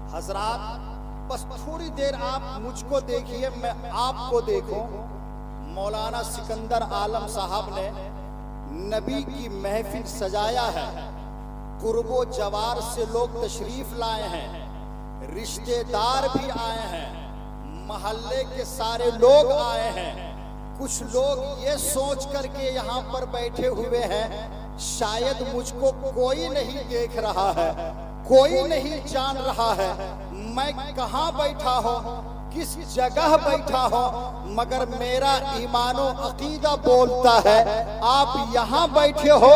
हजरात बस थोड़ी देर आप मुझको देखिए, मैं आपको देखूं। मौलाना सिकंदर आलम साहब ने नबी की महफिल सजाया है। कुर्बो जवार से लोग तशरीफ लाए हैं, रिश्तेदार भी आए हैं, मोहल्ले के सारे लोग आए हैं। कुछ लोग ये सोच करके यहाँ पर बैठे हुए हैं शायद मुझको कोई नहीं देख रहा है, कोई नहीं जान रहा है मैं कहाँ बैठा हूँ, किस जगह बैठा हूँ, मगर मेरा ईमानो अकीदा बोलता है आप यहाँ बैठे हो,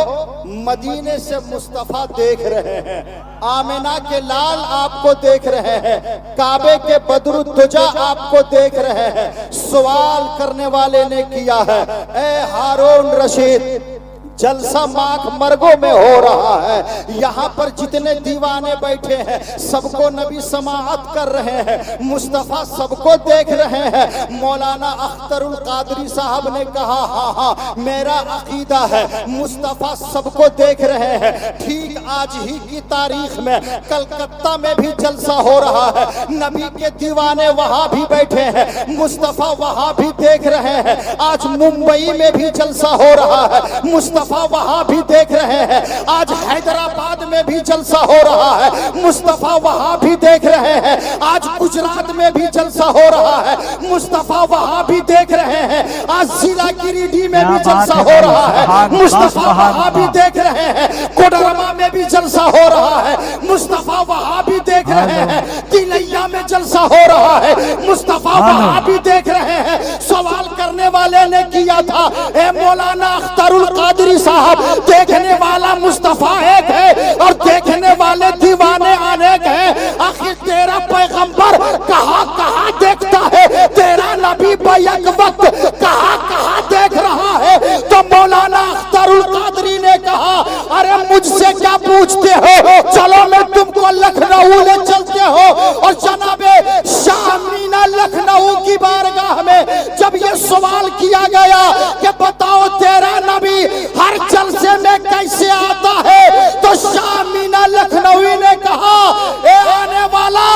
मदीने से मुस्तफा देख रहे हैं, आमिना के लाल आपको देख रहे हैं, काबे के बदरुद्दुजा आपको देख रहे हैं। सवाल करने वाले ने किया है, ए हारून रशीद, जलसा माख मरगों में हो रहा है, यहाँ पर जितने दीवाने बैठे हैं सबको नबी समाअत कर रहे हैं, मुस्तफा सबको देख रहे हैं। मौलाना अख्तरुल कादरी साहब ने कहा हाँ हाँ मेरा अकीदा है, मुस्तफा सबको देख रहे हैं। ठीक आज ही की तारीख में कलकत्ता में भी जलसा हो रहा है, नबी के दीवाने वहां भी बैठे हैं, मुस्तफा वहां भी देख रहे हैं। आज मुंबई में भी जलसा हो रहा है, मुस्तफा वहां भी देख रहे हैं। आज हैदराबाद में भी जलसा हो रहा है, मुस्तफा वहां भी देख रहे हैं। आज गुजरात में भी जलसा हो रहा है, मुस्तफा वहां भी देख रहे हैं। आज जिला गिरिडीह में भी जलसा हो रहा है, मुस्तफा वहां भी देख रहे हैं। कोडरमा में भी जलसा हो रहा है, मुस्तफा वहां भी देख रहे हैं। तिलैया में जलसा हो रहा है, मुस्तफा वहां भी देख रहे हैं। सवाल करने वाले ने किया था, ए मौलाना अख्तरुल कादरी साहब, देखने वाला मुस्तफा एक है और देखने वाले दीवाने अनेक हैं, आखिर तेरा पैगंबर कहाँ कहाँ देखता है, तेरा नबी बैक वक्त कहाँ कहाँ देख रहा है। तो मौलाना अख्तरुल कादरी ने कहा, अरे मुझसे क्या पूछते हो, चलो मैं तुमको लखनऊ ले चलते हो। और जनाबे शाह मीना लखनऊ की बारगाह में जब ये सवाल किया गया कि बताओ तेरा नबी हर जलसे में कैसे आता है, तो शाह मीना लखनवी ने कहा, ए आने वाला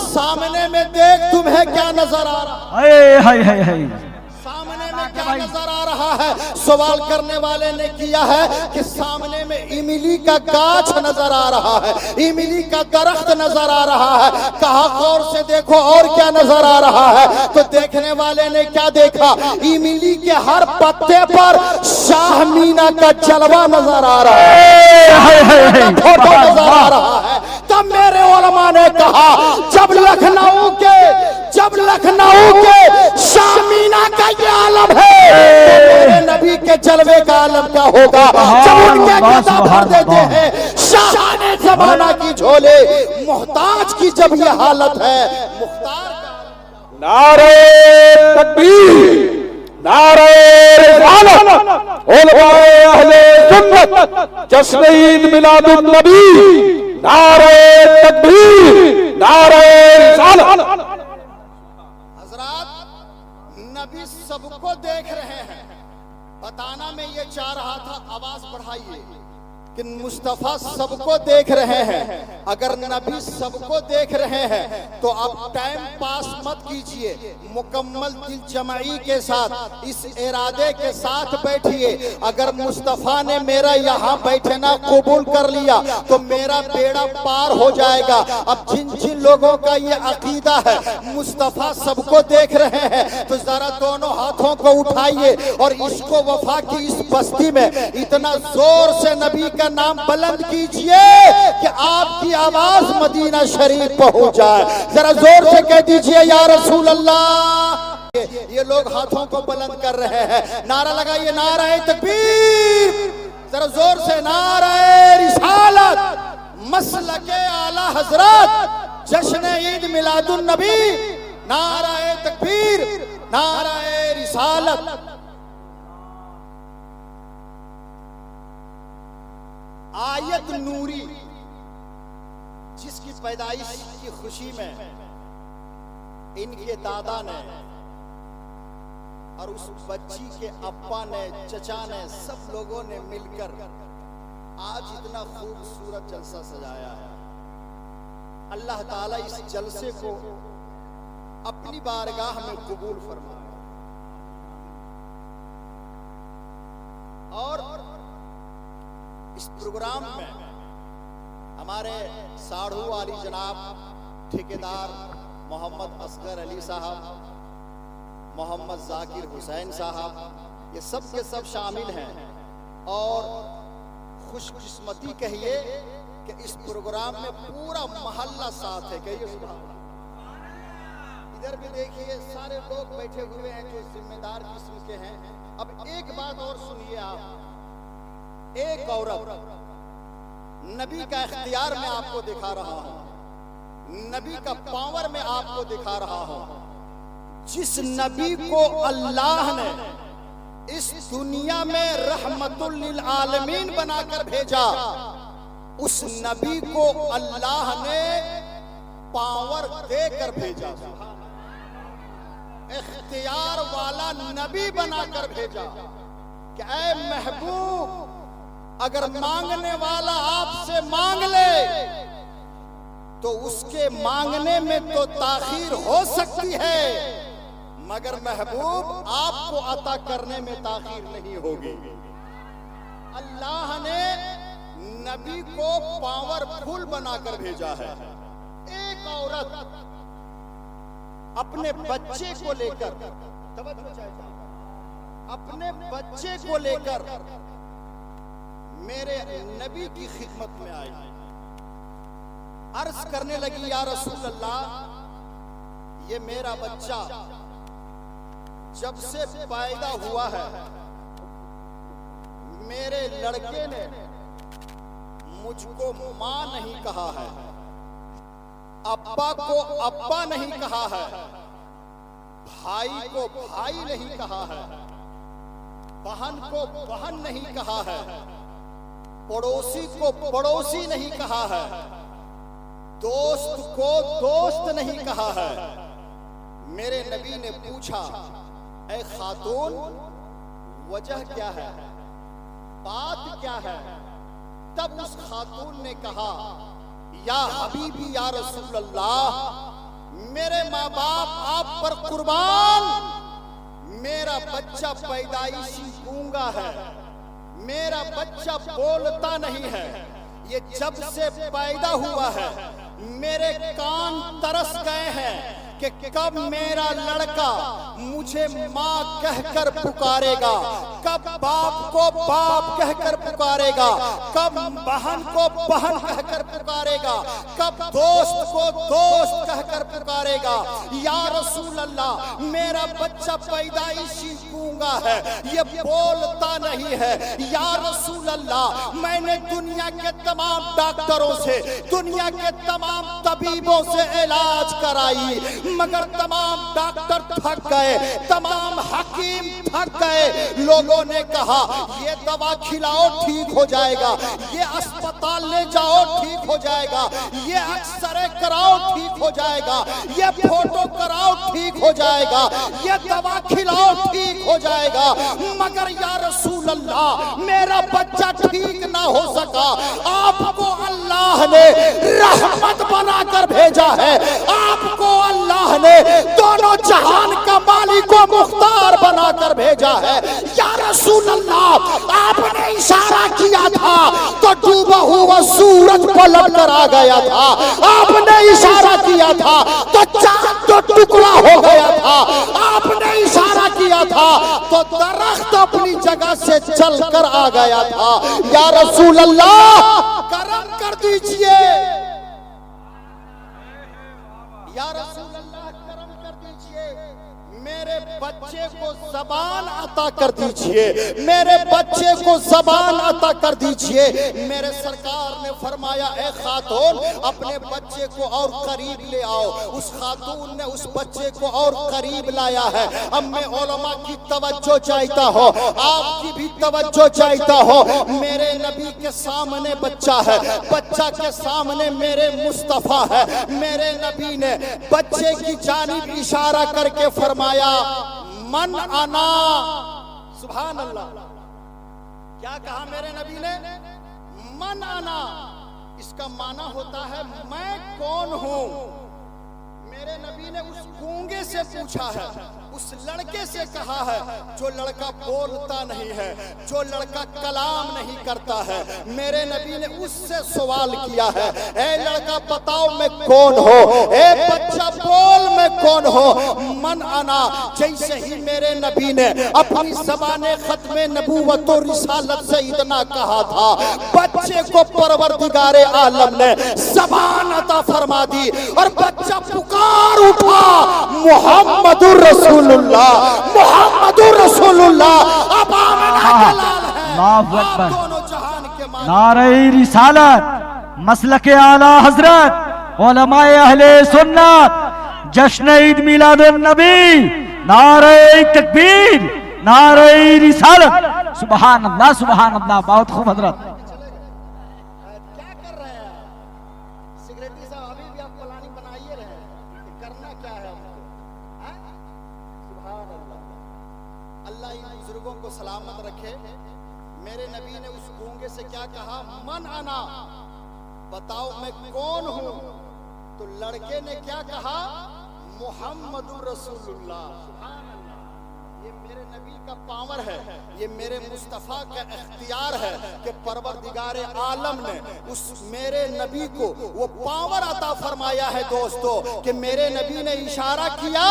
सामने में देख तुम्हें क्या नजर आ रहा है, सामने में क्या नजर आ रहा है। सवाल करने वाले ने किया है कि सामने में इमली का गाछ नजर आ रहा है, इमली का दरख्त नजर आ रहा है। कहा गौर से देखो और क्या नजर आ रहा है, तो देखने वाले ने क्या देखा, इमली के हर पत्ते पर शाह मीना का जलवा नजर आ रहा है, फोटो नजर आ रहा है। तब मेरे उलमा ने कहा, जब लखनऊ के शाह मीना का ये आलम है, तो मेरे नबी के जलवे का आलम क्या होगा। जब उनके गदा भर देते हैं शाह जमाना की झोले, मुहताज की जब ये हालत है, मुख्तार का। नारे तकबीर, नारे रिसालत, उलमाए अहले सुन्नत, जश्न ईद मिलादुन नबी, नारे तकबीर, नारे रिसालत। नबी सबको देख रहे हैं। बताना मैं ये चाह रहा था, आवाज बढ़ाइए, कि मुस्तफा सबको देख रहे हैं। अगर नबी सबको देख रहे हैं तो आप टाइम पास मत कीजिए, मुकम्मल दिल जमाई के साथ इस इरादे के साथ बैठिए। अगर मुस्तफा ने मेरा यहाँ बैठना कबूल कर लिया तो मेरा बेड़ा पार हो जाएगा। अब जिन जिन लोगों का ये अकीदा है मुस्तफा सबको देख रहे हैं, तो जरा दोनों हाथों को उठाइए और इसको वफा की इस बस्ती में इतना जोर से नबी का नाम बुलंद कीजिए कि आपकी आवाज मदीना शरीफ पहुंच जाए। जरा जोर से कह दीजिए या रसूल अल्लाह। ये लोग हाथों को बुलंद कर रहे हैं, नारा लगाइए, नारा तकबीर, जरा जोर से, नारा रिसालत, मसलके आला हजरत, जश्न ईद मिलादुन नबी, नारा तकबीर, नारा रिसालत। आयत नूरी, जिसकी पैदाइश की खुशी में इनके दादा ने और उस बच्ची के अब्बा ने, चचा ने, सब लोगों ने मिलकर आज इतना खूबसूरत जलसा सजाया है। अल्लाह ताला इस जलसे को अपनी बारगाह में कबूल फरमाए। और इस प्रोग्राम में हमारे साढ़ू वाली जनाब ठेकेदार मोहम्मद असगर अली साहब, मोहम्मद जाकिर हुसैन साहब, ये सब के सब शामिल हैं। और खुशकिस्मती कहिए कि इस प्रोग्राम में पूरा मोहल्ला साथ है। कहिए सुभान अल्लाह। इधर भी देखिए सारे लोग बैठे हुए हैं जो जिम्मेदार किस्म के हैं। अब एक बात और सुनिए आप, एक औरत नबी का इख्तियार मैं आपको दिखा रहा हूं, नबी का पावर मैं आपको दिखा रहा हूं। जिस नबी को अल्लाह ने इस दुनिया में रहमतुल लिल आलमीन बनाकर भेजा, उस नबी को अल्लाह ने पावर देकर भेजा, इख्तियार वाला नबी बनाकर भेजा कि ऐ महबूब, अगर मांगने वाला आपसे मांग ले तो उसके मांगने में तो ताखीर हो सकती है, मगर महबूब आपको अता करने में ताखीर नहीं होगी। अल्लाह ने नबी को पावरफुल बनाकर भेजा है। एक औरत अपने बच्चे को लेकर, अपने बच्चे को लेकर मेरे नबी की खिदमत में आई, अर्ज करने लगी, या रसूल अल्लाह, ये मेरा बच्चा जब से पैदा हुआ है, मेरे लड़के ने मुझको मां नहीं कहा है, अब्बा को अब्बा नहीं कहा है, भाई को भाई नहीं कहा है, बहन को बहन नहीं कहा है, पड़ोसी को पड़ोसी नहीं कहा है, दोस्त को दोस्त नहीं कहा है। मेरे नबी ने पूछा, ऐ खातून, वजह क्या है, बात क्या है? तब उस खातून ने कहा, या हबीबी या रसूल अल्लाह, मेरे माँ बाप आप पर कुर्बान, मेरा बच्चा पैदाइशी गूंगा है, मेरा बच्चा बोलता नहीं है, ये जब से पैदा हुआ है मेरे कान तरस गए हैं कि कब मेरा लड़का मुझे माँ कहकर पुकारेगा, कब बाप को बाप कहकर पुकारेगा, कब बहन को बहन कहकर पुकारेगा, कब दोस्त को दोस्त कहकर पुकारेगा। या रसूल अल्लाह, मेरा बच्चा पैदाइशी गूंगा है, ये बोलता नहीं है। या रसूल अल्लाह, मैंने दुनिया के तमाम डॉक्टरों से, दुनिया के तमाम तबीबों से इलाज कराई, मगर तमाम डॉक्टर थक गए, तमाम हकीम थक गए। लोगों ने कहा, ये दवा खिलाओ ठीक हो जाएगा, ये अस्पताल ले जाओ ठीक हो जाएगा, ये एक्सरे कराओ ठीक हो जाएगा, ये फोटो कराओ ठीक हो जाएगा, ये दवा खिलाओ ठीक हो जाएगा, मगर या रसूल अल्लाह, मेरा बच्चा ठीक ना हो सका। आपको अल्लाह ने रहमत बनाकर भेजा है, आपको अल्लाह ने दोनों जहान का मालिक व मुख्तार बनाकर भेजा है। या रसूल अल्लाह, आपने इशारा किया था तो डूबा हुआ सूरज पलट कर आ गया था, आपने इशारा किया था तो चांद तो टुकड़ा हो गया था, आपने इशारा किया था तो दरख्त अपनी जगह से चलकर आ गया था। या रसूल अल्लाह, करम कर दीजिए, या रसूल अल्लाह करम कर दीजिए, मेरे बच्चे को ज़बान अता कर दीजिए, मेरे बच्चे को ज़बान अता कर दीजिए। मेरे सरकार ने फरमाया, ए खातून, अपने बच्चे को और करीब ले आओ। उस खातून ने उस बच्चे को और करीब लाया है। अब मैं उलमा की तवज्जो चाहता हूँ, आपकी भी तवज्जो चाहता हूँ। मेरे नबी के सामने बच्चा है, बच्चा के सामने मेरे मुस्तफा है। मेरे नबी ने बच्चे की जानिब इशारा करके फरमाया, मन आना। सुभान अल्लाह, क्या कहा मेरे नबी ने? मन आना। इसका माना होता है मैं कौन हूं। मेरे नबी ने उस गूंगे से पूछा है, उस लड़के से कहा है जो लड़का बोलता नहीं है, जो लड़का कलाम नहीं करता है। मेरे नबी ने उससे सवाल किया है, ए लड़का बताओ मैं कौन हो, ए बच्चा बोल मैं कौन हो, मन आना। जैसे ही मेरे नबी ने अपनी ज़बाने खत्मे नबूवत और रिसालत से इतना कहा था, बच्चे को परवरदिगारे आलम ने ज़बान अता फरमा दी और बच्चा पुकार उठा, मुहम्मदुर रसूलुल्लाह, मुहम्मदुर रसूलुल्लाह। अब आमिना के लाल है, आप दोनों जहान के मालिक। नारे रिसालत, मसलके आला हजरत, उलमाए अहले सुन्नत, जश्न ईद मिलादुन नबी, नारे तकबीर, नारे रिसालत। सुभान अल्लाह, सुभान अल्लाह। बहुत खूब हजरत। क्या कर रहे हैं सिगरेटी साहब? अभी भी आप प्लानिंग बनाइए रहे कि करना क्या है हमको, हैं? सुभान अल्लाह। अल्लाह इन बुजुर्गों को सलामत रखे। मेरे नबी ने उस गूंगे से क्या कहा, मन आना, बताओ मैं कौन हूं। तो लड़के ने क्या कहा, मुहम्मदुर रसूलुल्लाह। सुभान अल्लाह। ये मेरे नबी का पावर है, ये मेरे मुस्तफ़ा का इख्तियार है कि परवरदिगारे आलम ने उस मेरे नबी को वो पावर अता फरमाया है दोस्तों, कि मेरे नबी ने इशारा किया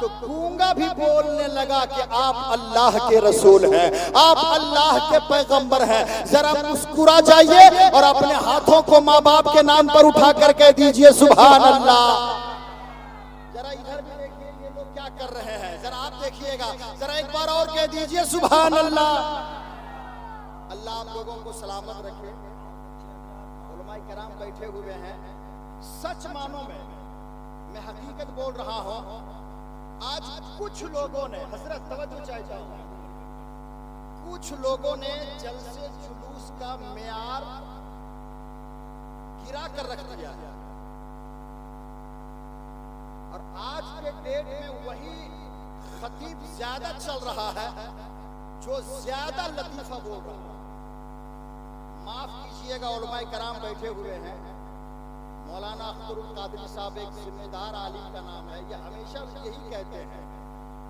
तो गूंगा भी बोलने लगा कि आप अल्लाह के रसूल हैं, आप अल्लाह के पैगंबर हैं। जरा मुस्कुरा जाइए और अपने हाथों को माँ बाप के नाम पर उठा कर कह दीजिए सुभान अल्लाह। जरा इधर भी देखिए ये लोग क्या कर रहे हैं, जरा आप देखिएगा, जरा एक बार और कह दीजिए सुभान अल्लाह। अल्लाह आप लोगों को सलामत रखे। उलमाए किराम बैठे हुए हैं, सच मानो मैं हकीकत बोल रहा हूं। आज कुछ लोगों ने, हजरत तवज्जो चाहता हूं, कुछ लोगों ने जलसे जुलूस का मेयार गिरा कर रख दिया है और आज के डेट में वही खतीब ज्यादा चल रहा है जो ज्यादा लतीफा बोल रहा है। माफ कीजिएगा, उलमाए कराम बैठे हुए हैं। मौलाना अख्तरुल कादरी साहब एक जिम्मेदार आलिम का नाम है। ये हमेशा यही कहते हैं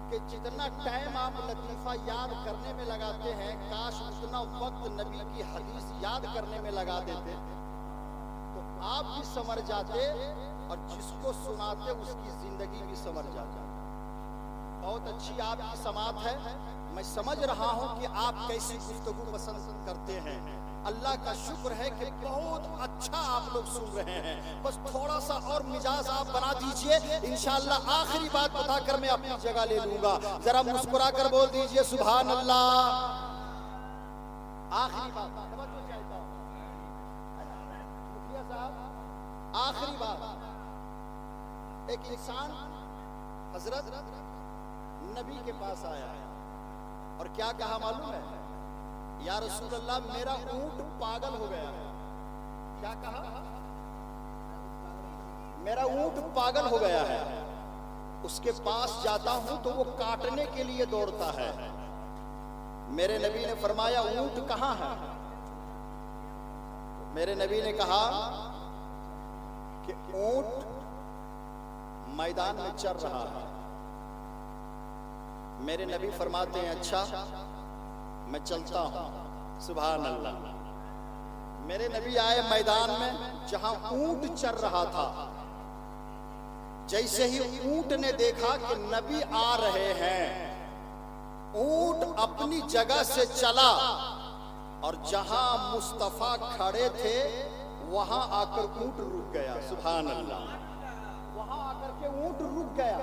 कि जितना टाइम आप लतीफा याद करने में लगाते हैं, काश उतना वक्त नबी की हदीस याद करने में लगा देते तो आप भी समझ जाते और जिसको सुनाते उसकी जिंदगी भी समझ जाती। बहुत अच्छी आपकी समात है, मैं समझ रहा हूं कि आप कैसी गुफ्तगू पसंद करते हैं। अल्लाह का शुक्र है कि बहुत अच्छा आप लोग सुन रहे हैं। बस थोड़ा सा और मिजाज आप बना दीजिए, इंशाअल्लाह आखिरी बात बताकर मैं अपनी जगह ले लूंगा। जरा मुस्कुरा कर बोल दीजिए सुभान अल्लाह। आखिरी बात, आखिरी बात, एक इंसान हजरत नबी के पास आया और क्या कहा मालूम है, या रसूल अल्लाह मेरा ऊंट पागल हो गया है। क्या कहा, मेरा ऊंट पागल हो गया है। उसके पास जाता हूं तो वो काटने के लिए दौड़ता है। मेरे नबी ने फरमाया ऊंट कहां है? मेरे नबी ने कहा कि ऊंट मैदान में चर रहा है। मेरे नबी फरमाते हैं अच्छा मैं चलता हूं। सुभान अल्लाह। मेरे नबी आए मैदान में जहां ऊंट चर रहा था। जैसे ही ऊंट ने देखा कि नबी आ रहे हैं, ऊंट अपनी जगह से चला और जहां मुस्तफा खड़े थे वहां आकर ऊंट रुक गया। सुभान अल्लाह। वहां आकर के ऊंट रुक गया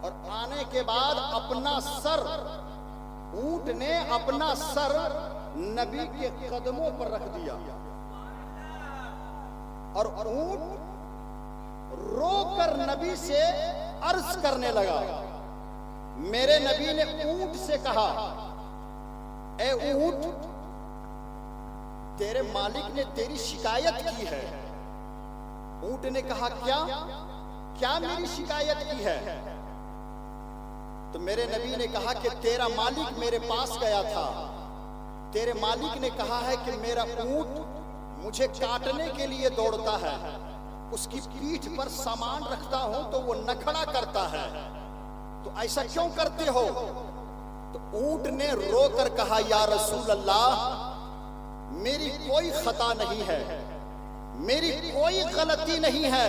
और आने के बाद अपना सर, ऊंट ने अपना सर नबी के कदमों पर रख दिया और ऊंट रोकर नबी से अर्ज करने लगा। मेरे नबी ने ऊंट से कहा, ए ऊंट, तेरे मालिक ने तेरी शिकायत की है। ऊंट ने कहा क्या क्या मेरी शिकायत की है? तो मेरे नबी ने कहा कि तेरा मालिक मेरे पास गया था, तेरे मालिक ने कहा है कि मेरा ऊंट मुझे काटने के लिए दौड़ता है, उसकी पीठ पर सामान रखता हूं तो वो नखड़ा करता है, तो ऐसा क्यों करते हो? तो ऊंट ने रोकर कहा, या रसूल अल्लाह, मेरी कोई खता नहीं है, मेरी कोई गलती नहीं है,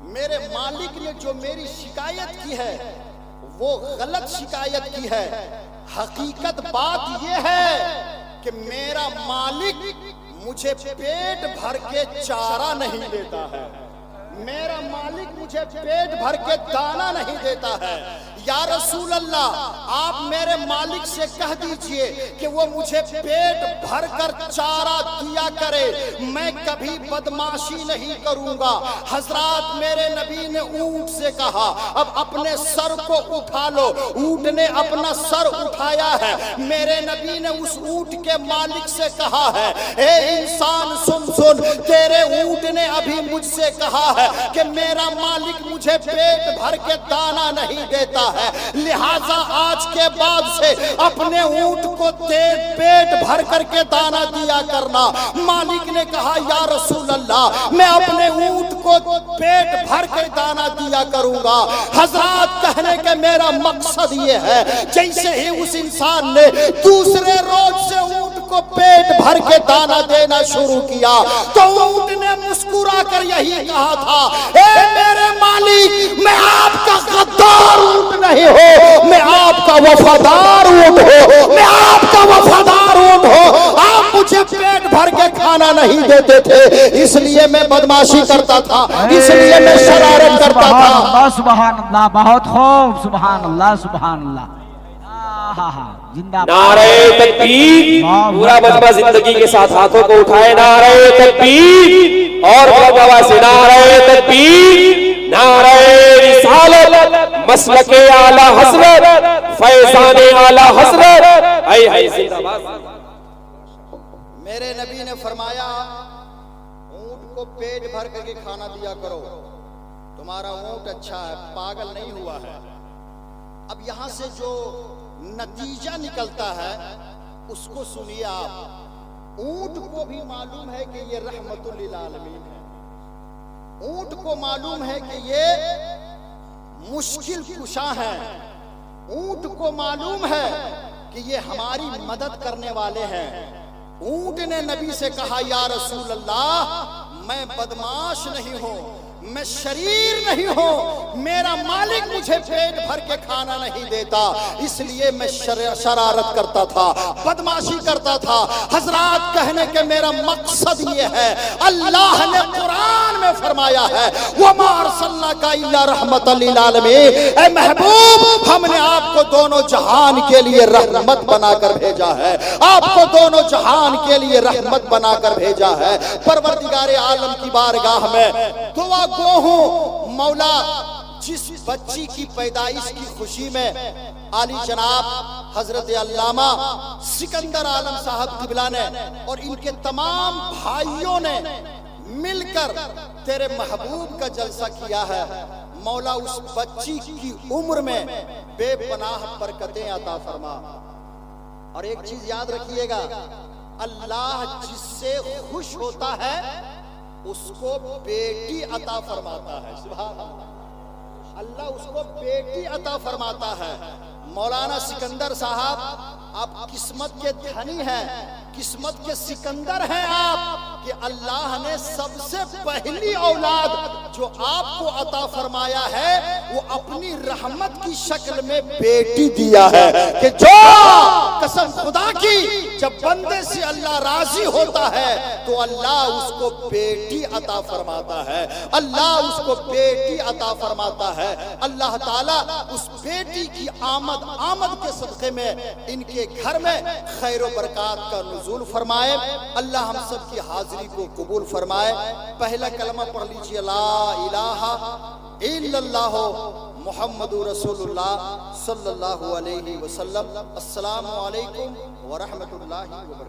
मेरे मालिक ने जो मेरी शिकायत की है वो गलत शिकायत की है। हकीकत बात यह है कि मेरा मालिक मुझे पेट भर के चारा नहीं देता है, मेरा मालिक मुझे पेट भर के दाना नहीं देता है। या रसूल अल्लाह, आप मेरे मालिक से कह दीजिए कि वो मुझे पेट भर कर चारा दिया करे, मैं कभी बदमाशी नहीं करूंगा। हजरात, मेरे नबी ने ऊंट से कहा, अब अपने सर को उठा लो। ऊंट ने अपना सर उठाया है। मेरे नबी ने उस ऊंट के मालिक से कहा है, ए इंसान सुन सुन, तेरे ऊंट ने अभी मुझसे कहा है कि मेरा मालिक मुझे पेट भर के दाना नहीं देता है, लिहाजा आज के बाद से अपने ऊंट को पेट भर करके दाना दिया करना। मालिक ने कहा, या रसूल अल्लाह, मैं अपने ऊंट को पेट भर के दाना दिया करूंगा। हजरात, कहने के मेरा मकसद ये है, जैसे ही उस इंसान ने दूसरे रोज से ऊंट को पेट भर के दाना देना शुरू किया तो ऊंट ने मुस्कुरा कर यही कहा था, ए मेरे मालिक, मैं आपका गद्दार ऊंट नहीं हो, मैं आपका वफादार ऊंट हो, मैं आपका वफादार ऊंट हो। आप मुझे पेट भर के खाना नहीं देते थे, इसलिए मैं बदमाशी करता था, इसलिए मैं शरारत करता था। सुभान अल्लाह, बहुत खूब, सुभान अल्लाह, सुभान अल्लाह। नारे तकबीर, पूरा मजमा जिंदगी के साथ हाथों को उठाए, नारे तकबीर, और बुलंद से नारे तकबीर, नारे रिसालत, मसलके आला हज़रत, फैज़ाने आला हज़रत, ऐ है जिंदाबाद। मेरे नबी ने फरमाया, ऊंट को पेट भर करके खाना दिया करो, तुम्हारा ऊंट अच्छा है, पागल नहीं हुआ है। अब यहां से जो नतीजा निकलता है उसको सुनिए आप। ऊंट को भी मालूम है कि ये रहमतुल लिल आलमीन है, ऊंट को मालूम है कि ये मुश्किल कुशा है, ऊंट को मालूम है कि ये हमारी मदद करने वाले हैं। ऊंट ने नबी से कहा, या रसूल अल्लाह, मैं बदमाश नहीं हूं, मैं शरीर नहीं हूं, मेरा मालिक मुझे पेट भर के खाना नहीं देता, इसलिए मैं शरारत करता था, बदमाशी करता था। हजरात, कहने के मेरा मकसद ये है, अल्लाह ने कुरान में फरमाया है, वमा अर्सलनाका इल्ला रहमतल लिल आलमीन, ऐ महबूब, हमने आपको दोनों जहान के लिए रहमत बनाकर भेजा है, आपको दोनों जहान के लिए रहमत बनाकर भेजा है। परवरदिगार आलम की बारगाह में दुआ गो हूं, मौला, जिस बच्ची की पैदाइश की खुशी में आली जनाब हजरत अल्लामा सिकंदर आलम साहब किबला ने और इनके तमाम भाइयों ने मिलकर तेरे महबूब का जलसा किया है, मौला उस बच्ची की उम्र में बेपनाह बरकतें अता फरमा। और एक चीज याद रखिएगा, अल्लाह जिससे खुश होता है उसको बेटी अता फरमाता है। सुभान अल्लाह, अल्लाह उसको बेटी अता फरमाता है। मौलाना सिकंदर साहब, आप किस्मत के धनी हैं, किस्मत के सिकंदर हैं आप, कि अल्लाह ने सबसे पहली औलाद जो आपको अता फरमाया है वो अपनी रहमत की शक्ल में बेटी दिया है। कि जो कसम खुदा की, जब बंदे से अल्लाह राजी होता है तो अल्लाह उसको बेटी अता फरमाता है, अल्लाह उसको बेटी अता फरमाता है। अल्लाह ताला उस बेटी की आमद के सदक़े में इनके घर में खैर व बरकत का नुज़ूल फरमाए। अल्लाह हम सब की हाजिरी को कबूल फरमाए। पहला कलमा पढ़ लीजिए, ला इलाहा इल्लल्लाह मुहम्मदुर रसूलुल्लाह सल्लल्लाहु अलैहि वसल्लम। अस्सलामु अलैकुम व रहमतुल्लाहि व बरकातहू।